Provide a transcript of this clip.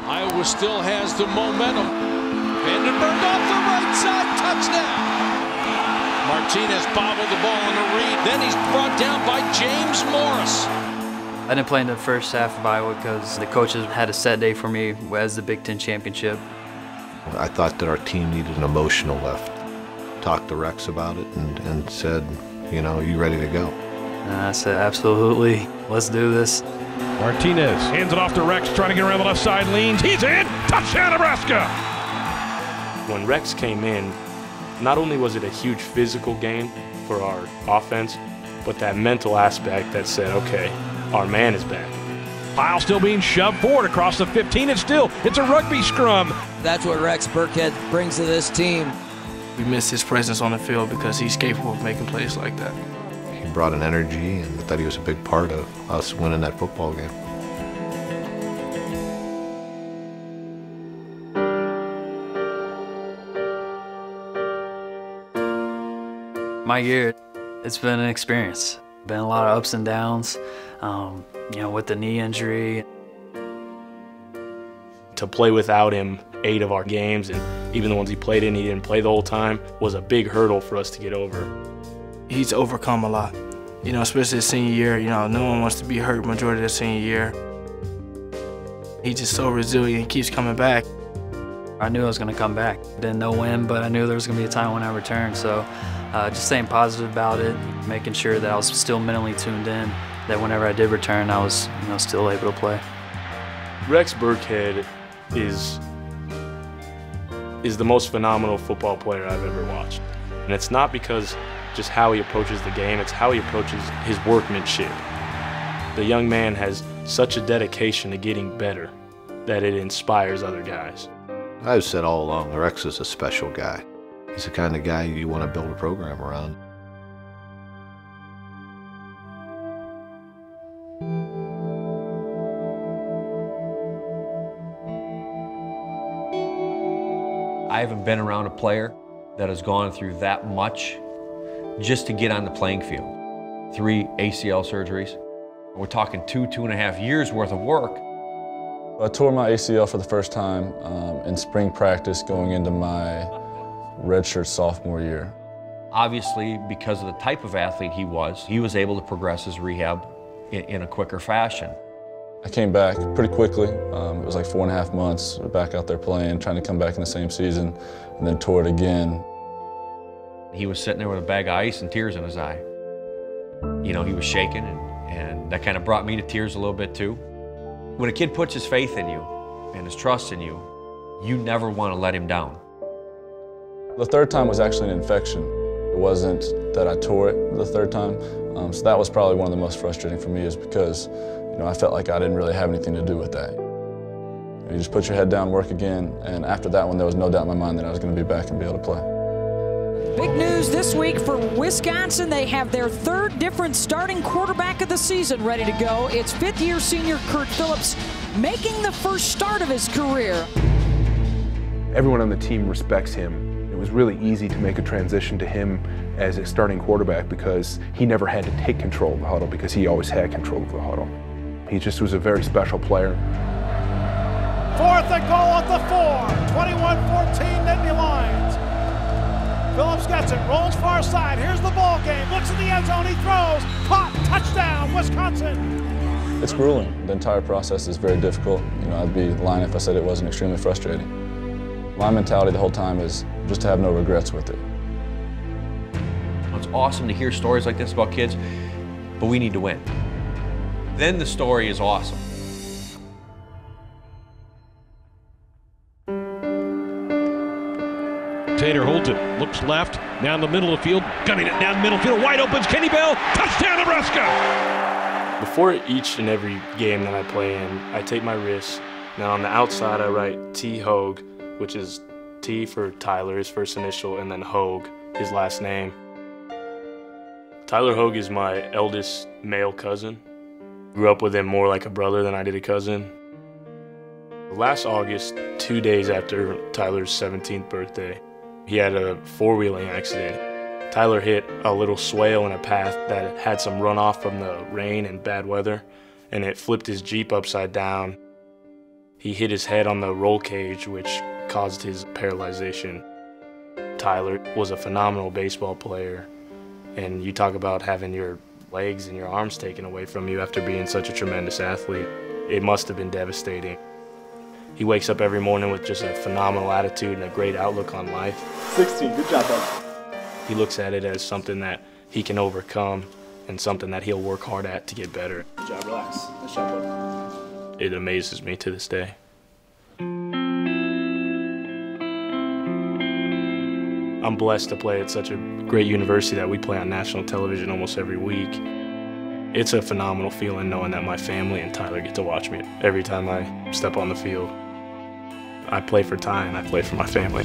Iowa still has the momentum. Vandenberg off the right side, touchdown. Martinez bobbled the ball on a read. Then he's brought down by James Morris. I didn't play in the first half of Iowa because the coaches had a set day for me as the Big Ten championship. I thought that our team needed an emotional lift. Talked to Rex about it and said, you know, you ready to go? And I said, absolutely, let's do this. Martinez hands it off to Rex, trying to get around the left side, leans, he's in, touchdown Nebraska! When Rex came in, not only was it a huge physical gain for our offense, but that mental aspect that said, okay, our man is back. Pyle still being shoved forward across the 15, it's a rugby scrum. That's what Rex Burkhead brings to this team. We miss his presence on the field because he's capable of making plays like that. He brought an energy, and I thought he was a big part of us winning that football game. My year, it's been an experience. Been a lot of ups and downs, you know, with the knee injury. To play without him 8 of our games, and even the ones he played in, he didn't play the whole time, was a big hurdle for us to get over. He's overcome a lot, you know, especially his senior year. You know, no one wants to be hurt majority of the senior year. He's just so resilient, he keeps coming back. I knew I was going to come back. Didn't know when, but I knew there was going to be a time when I returned. So just staying positive about it, making sure that I was still mentally tuned in, that whenever I did return, I was, you know, still able to play. Rex Burkhead is the most phenomenal football player I've ever watched. And it's not because just how he approaches the game, it's how he approaches his workmanship. The young man has such a dedication to getting better that it inspires other guys. I've said all along, Rex is a special guy. He's the kind of guy you want to build a program around. I haven't been around a player that has gone through that much just to get on the playing field. 3 ACL surgeries. We're talking 2.5 years worth of work. I tore my ACL for the first time in spring practice going into my redshirt sophomore year. Obviously, because of the type of athlete he was able to progress his rehab in a quicker fashion. I came back pretty quickly. It was like 4.5 months back out there playing, trying to come back in the same season, and then tore it again. He was sitting there with a bag of ice and tears in his eye. You know, he was shaking, and that kind of brought me to tears a little bit too. When a kid puts his faith in you and his trust in you, you never want to let him down. The third time was actually an infection. It wasn't that I tore it the third time, so that was probably one of the most frustrating for me, is because I felt like I didn't really have anything to do with that. You just put your head down, work again, and after that one, there was no doubt in my mind that I was going to be back and be able to play. Big news this week for Wisconsin. They have their 3rd different starting quarterback of the season ready to go. It's 5th-year senior Kurt Phillips making the first start of his career. Everyone on the team respects him. It was really easy to make a transition to him as a starting quarterback because he never had to take control of the huddle, because he always had control of the huddle. He just was a very special player. 4th and goal at the 4. 21-14 Nittany Lions. Phillips gets it, rolls far side. Here's the ball game. Looks in the end zone. He throws. Caught. Touchdown, Wisconsin. It's grueling. The entire process is very difficult. I'd be lying if I said it wasn't extremely frustrating. My mentality the whole time is just to have no regrets with it. It's awesome to hear stories like this about kids, but we need to win. Then the story is awesome. Tater holds it, looks left, down the middle of the field, gunning it down the middle of the field, wide open, Kenny Bell, touchdown Nebraska! Before each and every game that I play in, I take my wrist. Now on the outside I write T. Hogue, which is T for Tyler, his first initial, and then Hogue, his last name. Tyler Hogue is my eldest male cousin. Grew up with him more like a brother than I did a cousin. Last August, 2 days after Tyler's 17th birthday, he had a 4-wheeling accident. Tyler hit a little swale in a path that had some runoff from the rain and bad weather, and it flipped his Jeep upside down. He hit his head on the roll cage, which caused his paralyzation. Tyler was a phenomenal baseball player, and you talk about having your legs and your arms taken away from you after being such a tremendous athlete. It must have been devastating. He wakes up every morning with just a phenomenal attitude and a great outlook on life. 16, good job, bud. He looks at it as something that he can overcome and something that he'll work hard at to get better. Good job, relax. Nice job, bud. It amazes me to this day. I'm blessed to play at such a great university that we play on national television almost every week. It's a phenomenal feeling knowing that my family and Tyler get to watch me every time I step on the field. I play for Ty and I play for my family.